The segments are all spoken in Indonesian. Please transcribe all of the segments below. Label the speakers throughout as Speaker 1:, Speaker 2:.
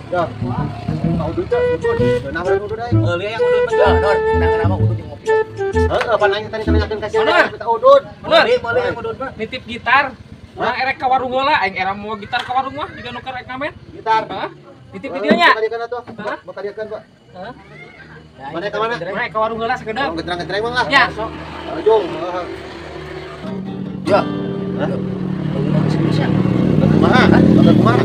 Speaker 1: Ya. Mau udut teh, udut. Nah, udut aing.
Speaker 2: Lihat yang udut mah Dor, kenapa udut yang ngopi.
Speaker 1: Heeh, apa nanya tadi tanyakeun kasih kita udut.
Speaker 2: Boleh yang udut mah.
Speaker 3: Nitip gitar. Nah, erek ka warung heula, aing era mau gitar ka warung mah juga nuker rek ngamen.
Speaker 1: Gitar.
Speaker 3: Heeh. Nitip di dieu nya.
Speaker 1: Tadikan atuh. Mau tadikan, Pak.
Speaker 3: Heeh.
Speaker 1: Mana ka mana?
Speaker 3: Rek ka warung heula sakedeuk.
Speaker 1: Getrang-getrang mah lah.
Speaker 3: Ya.
Speaker 1: Jong.
Speaker 2: Ya.
Speaker 1: Hah?
Speaker 2: Indonesia.
Speaker 1: Kumaha? Kumaha?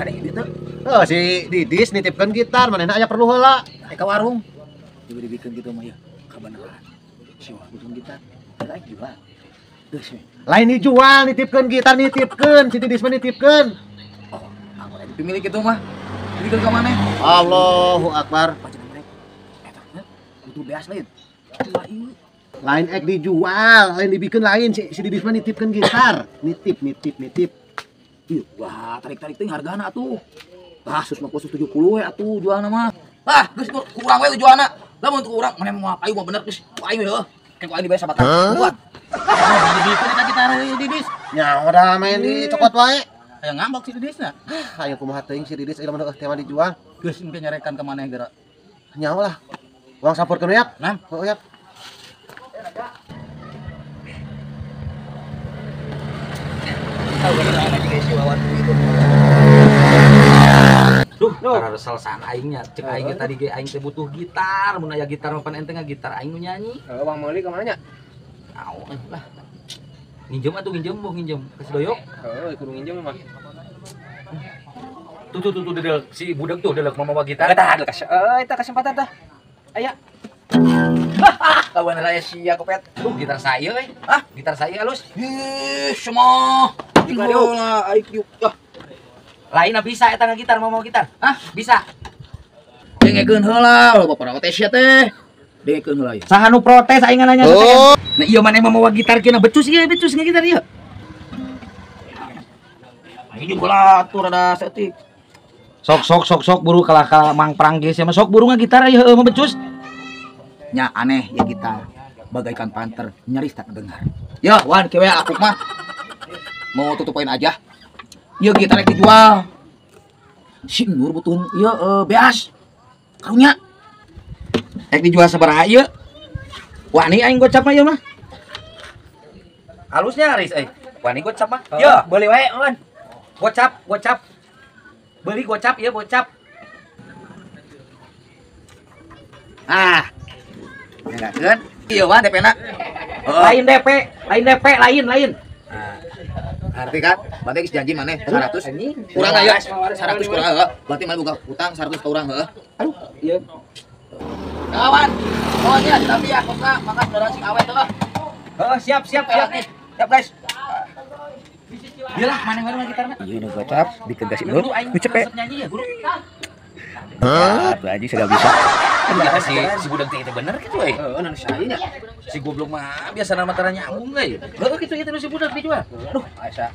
Speaker 2: Kada ini tuh.
Speaker 1: Oh, si Didis nitipkan gitar, manehna aya perlu heula.
Speaker 2: Ke warung. Juga dibikin gitu mah ya. Kabeneran. Si wah butuh gitar. Lain jual. Geus we.
Speaker 1: Lain dijual, nitipkan gitar nitipkan, si Didis mah nitipkan.
Speaker 2: Oh, aku lagi pemilik itu mah. Dibikin ke mana?
Speaker 1: Allahu Akbar.
Speaker 2: Pacaran mereka. Eta butuh beas lain.
Speaker 1: Lain ek dijual, lain dibikin lain si Didis mah nitipkan gitar. Nitip.
Speaker 2: Iya, wah tarik-tarik teh hargana atuh. Tah 150 70 we atuh jualna mah. Ah, geus kurang we jualna. Lamun teu urang mana mau ayu mah bener geus ayu heuh. Kayak ayu dibayar sabatan. Buat. Dibikin eta gitar Didis.
Speaker 1: Nya udah main di cokot wae.
Speaker 2: Aya ngambek si Didisna.
Speaker 1: Ayo kumaha teuing si Didis aya mah tema dijual.
Speaker 2: Geus engke nyarekan ka maneh geura.
Speaker 1: Nya lah. Uang sampurkeun ya.
Speaker 2: Nam.
Speaker 1: Oh ya.
Speaker 2: Tahu bagaimana juga si Wawan itu. Duh, karena reselesan aingnya. Cek aing tadi ge aing teh butuh gitar, mun aya gitar mah pan ente gitar aing nu nyanyi.
Speaker 3: Bang Mali ka mana nya?
Speaker 2: Au lah. Nginjem atuh nginjem kasih doyok.
Speaker 3: Heeh, kudu nginjem mah.
Speaker 2: Tuh dedel si budak tuh delek mau bawa gitar.
Speaker 3: Tah, eta kesempatan tah. Aya.
Speaker 2: Kawan raya sia kopet. Duh, gitar saya euy. Ah, gitar saya halus. Ih, semua. Gimana IQ. Lain bisa eta gitar mau gitar. Hah? Bisa. Dengekeun heula, loba protes ya teh. Dengekeun heula ya. Saha nu protes aing nanya teh. Nah, ieu maneh mau gitar kena becus ieu becus gitar ieu. Ini bola atuh rada setik. Sok buru kalah Mang Pranggis ya mah sok buru gitar ieu heuh mah becus. Nya aneh ya gitar. Bagaikan panter nyaris tak dengar. Ya, wan kewe aku mah mau tutupin aja. Ieu gitar rek dijual. Si Nur butuh ieu beas. Karunya. Rek dijual sabaraha ieu? Wani aing gocap mah ieu mah. Halusnya Aris Wani gocap mah. Yo, boleh wae, on. Gocap. Beli gocap ya, gocap. Ah. Ya kan? Iya, Wan DP-na. Lain DP. Nah, arti kan, berarti geus janji maneh 100. Kurang aya 100 kurang heuh. Berarti mah buka utang 100 ka urang heuh. Aduh, ieu. Kawan, pokoknya tapi ya kosna makan saudara sing awet heuh. Heeh, siap nih. Siap, guys. Iyalah, maneh baru gitarna. Ieu nu gocap bikin kasih Nur. Cepet. Nyanyi ya, Guru. Hah? Tuh aja sudah bisa. Kan si budak teh itu bener gitu euy. Heeh, nu saya nya. Si goblok mah biasa nama tara nyambung euy. Heuh kitu itu si budak dijual. Duh, asa.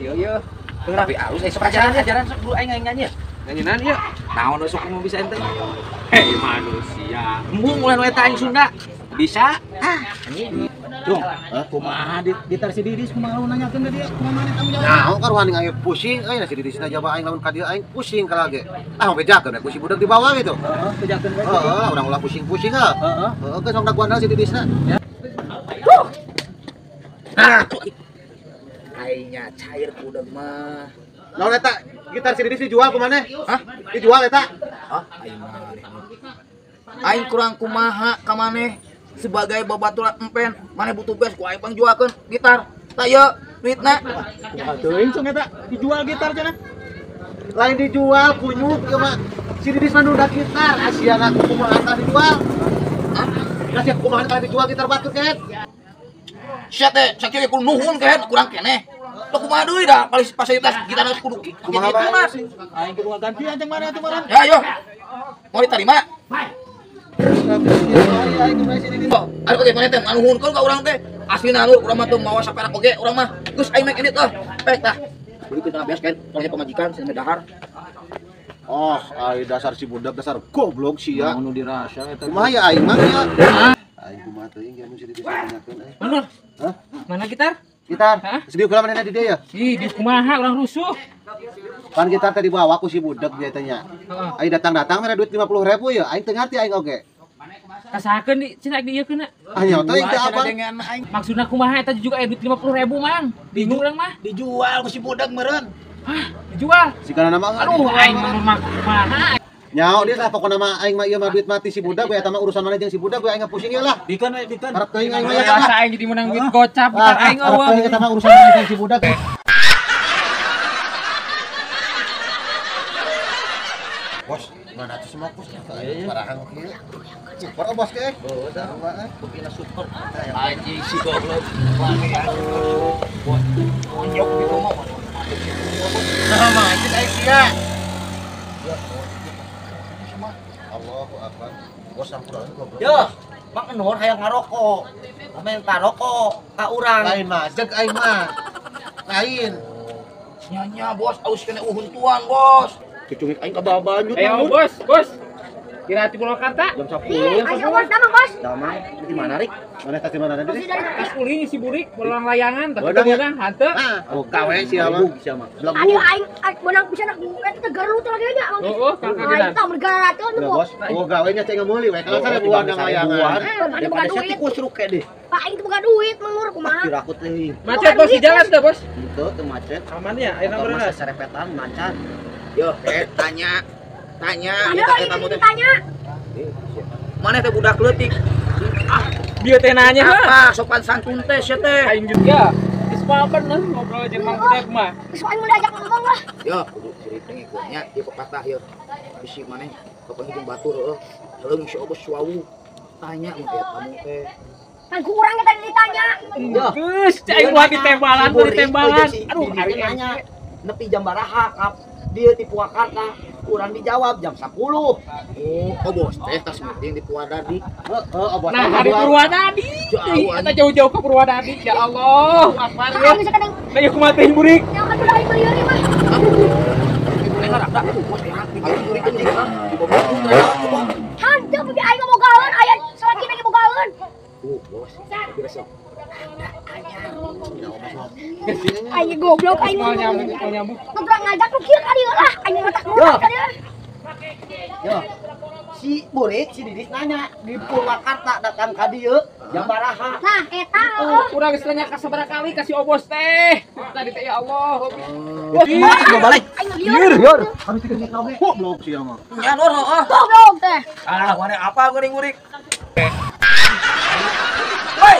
Speaker 2: Ieu. Tapi alus sok ajaran sok dulu aing nyanyi.
Speaker 3: Nyanyinan ieu.
Speaker 2: Naon sok mau bisa ente?
Speaker 3: Manusia.
Speaker 2: Embung ulah eta aing Sunda. Bisa? Ah, anjing.
Speaker 1: Jong,
Speaker 2: Kumaha gitar si Didis kumaha lu nanyakeun ka dia? Kumaha maneh tanggung jawab?
Speaker 1: nah, karuan aing pusing, aya si Didis jaba aing lamun ka dieu aing pusing ka lage. Ah, bejakeun ku si budak di bawah gitu.
Speaker 2: Heeh, bejakeun bae.
Speaker 1: Heeh, urang ulah pusing-pusing ah. Heeh, geus sok daguan si Didisna.
Speaker 2: Nah, aingnya cair budak mah.
Speaker 1: Naon eta? Gitar si Didis dijual ku maneh?
Speaker 2: Hah?
Speaker 1: Dijual eta?
Speaker 2: Hah? Aing mah. Aing kurang kumaha ka maneh sebagai babaturan empen, maneh butuh beas ku aing pangjualkeun gitar. Tah ieu duitna.
Speaker 1: Kumaha teuing sung eta dijual gitar cenah? Lain dijual kunyuk ieu mah. Si Didis mah nunda gitar, asiana kumaha tah dijual. Hah? Kasih kumaha tah dijual gitar batu ket?
Speaker 2: Sia teh sakieu kudu nuhun kan kurang keneh. Teu kumaha deui dah fasilitas gitarna kudu kitu.
Speaker 1: Kumaha bae?
Speaker 3: Aing kudu ngagantian jeung mana atuh meureun.
Speaker 2: Ya ayo. Mau diterima? Aduh oke mana teh nuhunkeun ka urang teh. Aslina anu urang mah teu mawa saperak oge urang mah. Geus aing make edit tah. Beli kita beas kan, soalnya pemajikan sing dahar.
Speaker 1: Oh, ai dasar si budak dasar goblok sia.
Speaker 2: Anu dirasa eta.
Speaker 1: Kumaha ya aing mah ya? Aing kumaha teuing anu si Didis nanyakeun aing.
Speaker 3: Bener.
Speaker 1: Hah?
Speaker 3: Mana gitar?
Speaker 1: Gitar.
Speaker 3: Hah?
Speaker 1: Sedih kula manehna di dieu ya?
Speaker 3: Ih, di kumaha urang rusuh.
Speaker 1: Pan gitar tadi bawa ku si budak biasanya.
Speaker 3: Heeh.
Speaker 1: Aing datang-datang mere duit 50.000 ya. Aing teu ngarti aing oge.
Speaker 3: Kasakeun di cenah di ieu keuna.
Speaker 1: Ah nya teh teh apa?
Speaker 2: dengan aing
Speaker 3: Maksudna kumaha eta juga aya duit 50.000, Mang. Bingung urang mah.
Speaker 2: dijual ku si budak meureun.
Speaker 3: Hah, dijual.
Speaker 1: Sikana nama
Speaker 3: Aduh, aing mah kumaha.
Speaker 1: nyaho dia lah pokona mah aing mah ieu mah duit mati si budak we eta mah urusan mana jeung si budak we aing pusing ieu lah.
Speaker 2: Dikeun
Speaker 1: Harap teuing aing mah ya.
Speaker 3: Biasa aing jadi menang duit gocap bukan aing
Speaker 1: Harap
Speaker 3: eueuh.
Speaker 1: teuing eta mah urusan mana jeung si budak we. Bos, mana tuh semua bos? Parahan kieu. Super bos ke? Oh, udah.
Speaker 2: Bukina super. Anjing si goblok. Wangi anjing. Bos, nyok di rumah.
Speaker 1: Nah, mah anjing aing sia. Allahu akbar. Bos sampurahan goblok.
Speaker 2: Yo, Mang Enor hayang ngarokok. Amen karokok ka urang.
Speaker 1: Lain mah, jeg aing mah. Lain.
Speaker 2: Nyanya bos, aus kena uhun tuan bos.
Speaker 1: Cucungik aing ka babanyut.
Speaker 3: Ayo, bos. Kira hati Purwakarta.
Speaker 1: Jam 10.
Speaker 4: Ayo bos, damang bos.
Speaker 1: Damang di mana Rik? Mana tadi mana tadi?
Speaker 3: Pas kuliah si Burik bolang layangan tapi
Speaker 1: Bodang, ya?
Speaker 3: kemudian hante.
Speaker 1: Ah, oh gawe siapa? Siapa?
Speaker 4: Ayo aing benang bisa nak eta tegar lu tuh lagi aja.
Speaker 3: Oh, kakak
Speaker 4: Aing tah bergara tuh
Speaker 1: Ya
Speaker 4: lu.
Speaker 1: bos, oh gawe nya cek ngeuli we. Kalau saya buang nang layangan.
Speaker 4: Ada bukan duit.
Speaker 2: Ku suruh deh.
Speaker 4: Pak aing teh bukan duit mengur kumaha.
Speaker 2: Kira aku teh.
Speaker 3: Macet bos di jalan dah bos.
Speaker 2: Itu teu macet.
Speaker 3: Aman ya, ayo
Speaker 2: Motor
Speaker 3: nomor
Speaker 2: mah serepetan mancan. Yo, tanya.
Speaker 4: Ada
Speaker 2: Eta
Speaker 4: lagi
Speaker 2: tamu teh.
Speaker 4: ditanya.
Speaker 2: Mana teh budak leutik?
Speaker 3: Dia teh nanya heuh.
Speaker 2: Apa sopan santun teh sia teh?
Speaker 3: Aing juga. Geus papan lah ngobrol jeung Mang Budak mah.
Speaker 4: Geus aing mau diajak ngomong lah.
Speaker 2: Yo, kudu cerita ngikutnya di pepatah yo. Bisi maneh kepengen batur heuh. Leung si obos suawu. Tanya mun teh tamu teh.
Speaker 4: Kan kurang kita ditanya.
Speaker 2: Yo,
Speaker 3: Geus, aing mah ditembalan, ditembalan. Aduh,
Speaker 2: hari nanya nepi jam baraha kap dia di Purwakarta kurang dijawab jam 10. Oh bos teh tas meeting di Purwadadi.
Speaker 1: Bos.
Speaker 3: Nah, hari Purwadadi.
Speaker 2: Jauh,
Speaker 3: Kita jauh-jauh ke Purwadadi. Ya Allah, Akbar ya.
Speaker 4: Aing sekadang
Speaker 3: Kayak kumaha teh Burik.
Speaker 4: yang kan udah aing beli ieu mah.
Speaker 2: Dengar ada bos teh hati di anjing kan.
Speaker 4: Hante pergi aing mau gaeun aya selagi lagi mau gaeun.
Speaker 2: Bos, tapi resep.
Speaker 4: Aing goblok aing
Speaker 3: Mau
Speaker 4: mau
Speaker 3: nyambung.
Speaker 4: ngobrol ngajak lu kieu ka dieu lah. Aing matak lu ka dieu.
Speaker 2: Yo, si Burik, si Didis nanya di Purwakarta datang ka dieu jam baraha.
Speaker 4: Nah, eta heuh.
Speaker 3: Kurang geus nanya ka sabaraha kali kasih obos teh. Tadi teh ya Allah.
Speaker 2: Mau balik.
Speaker 4: Aing lieur.
Speaker 1: Harus dikasih tahu goblok sia mah.
Speaker 2: Ya Nur, heeh.
Speaker 4: Goblok teh.
Speaker 2: Ah, mana apa geuning Burik? Woi.